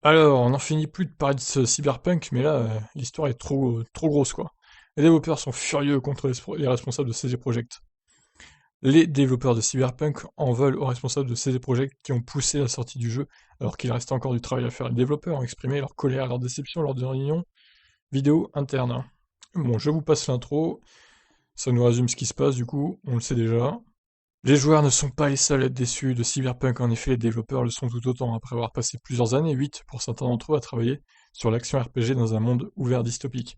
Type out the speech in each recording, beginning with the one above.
Alors, on n'en finit plus de parler de ce Cyberpunk, mais là, l'histoire est trop grosse, quoi. Les développeurs sont furieux contre les responsables de CD Projekt. Les développeurs de Cyberpunk en veulent aux responsables de CD Projekt qui ont poussé la sortie du jeu, alors qu'il reste encore du travail à faire. Les développeurs ont exprimé leur colère et leur déception lors d'une réunion vidéo interne. Bon, je vous passe l'intro, ça nous résume ce qui se passe, du coup, on le sait déjà. Les joueurs ne sont pas les seuls à être déçus de Cyberpunk, en effet, les développeurs le sont tout autant, après avoir passé plusieurs années, 8 pour certains d'entre eux, à travailler sur l'action RPG dans un monde ouvert dystopique.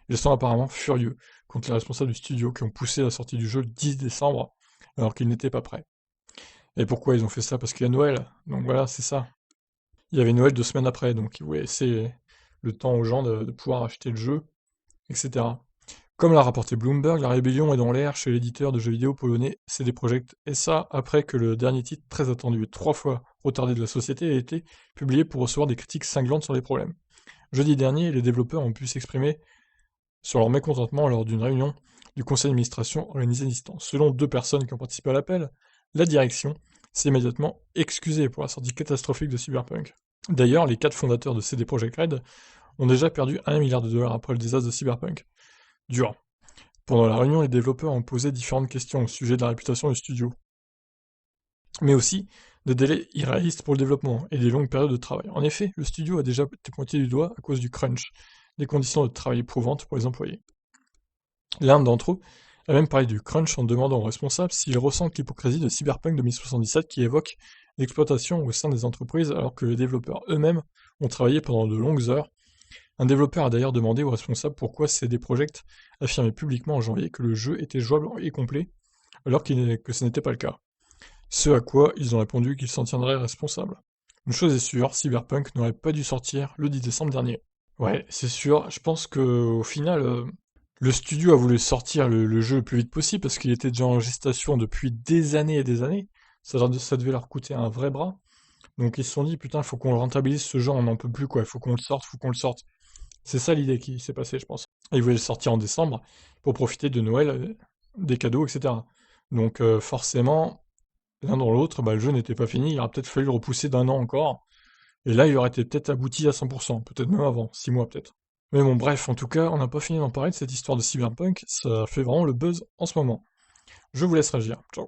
Ils sont apparemment furieux contre les responsables du studio qui ont poussé la sortie du jeu le 10 décembre, alors qu'ils n'étaient pas prêts. Et pourquoi ils ont fait ça? Parce qu'il y a Noël, donc voilà, c'est ça. Il y avait Noël 2 semaines après, donc ils voulaient laisser le temps aux gens de pouvoir acheter le jeu, etc. Comme l'a rapporté Bloomberg, la rébellion est dans l'air chez l'éditeur de jeux vidéo polonais CD Projekt, et ça après que le dernier titre très attendu et 3 fois retardé de la société ait été publié pour recevoir des critiques cinglantes sur les problèmes. Jeudi dernier, les développeurs ont pu s'exprimer sur leur mécontentement lors d'une réunion du conseil d'administration organisée à distance. Selon 2 personnes qui ont participé à l'appel, la direction s'est immédiatement excusée pour la sortie catastrophique de Cyberpunk. D'ailleurs, les 4 fondateurs de CD Projekt Red ont déjà perdu 1 milliard de dollars après le désastre de Cyberpunk. Dur. Pendant la réunion, les développeurs ont posé différentes questions au sujet de la réputation du studio, mais aussi des délais irréalistes pour le développement et des longues périodes de travail. En effet, le studio a déjà été pointé du doigt à cause du crunch, des conditions de travail éprouvantes pour les employés. L'un d'entre eux a même parlé du crunch en demandant aux responsables s'ils ressentent l'hypocrisie de Cyberpunk 2077 qui évoque l'exploitation au sein des entreprises alors que les développeurs eux-mêmes ont travaillé pendant de longues heures. Un développeur a d'ailleurs demandé aux responsables pourquoi CD Projekt affirmait publiquement en janvier que le jeu était jouable et complet, alors que ce n'était pas le cas. Ce à quoi ils ont répondu qu'ils s'en tiendraient responsables. Une chose est sûre, Cyberpunk n'aurait pas dû sortir le 10 décembre dernier. Ouais, c'est sûr, je pense que au final, le studio a voulu sortir le jeu le plus vite possible parce qu'il était déjà en gestation depuis des années et des années. Ça devait leur coûter un vrai bras. Donc ils se sont dit, putain, il faut qu'on le rentabilise ce jeu, on n'en peut plus quoi, il faut qu'on le sorte, il faut qu'on le sorte. C'est ça l'idée qui s'est passée, je pense. Et ils voulaient le sortir en décembre pour profiter de Noël, des cadeaux, etc. Donc forcément, l'un dans l'autre, bah, le jeu n'était pas fini, il aurait peut-être fallu le repousser d'un an encore. Et là, il aurait été peut-être abouti à 100%, peut-être même avant, 6 mois peut-être. Mais bon, bref, en tout cas, on n'a pas fini d'en parler de cette histoire de Cyberpunk, ça fait vraiment le buzz en ce moment. Je vous laisse réagir. Ciao.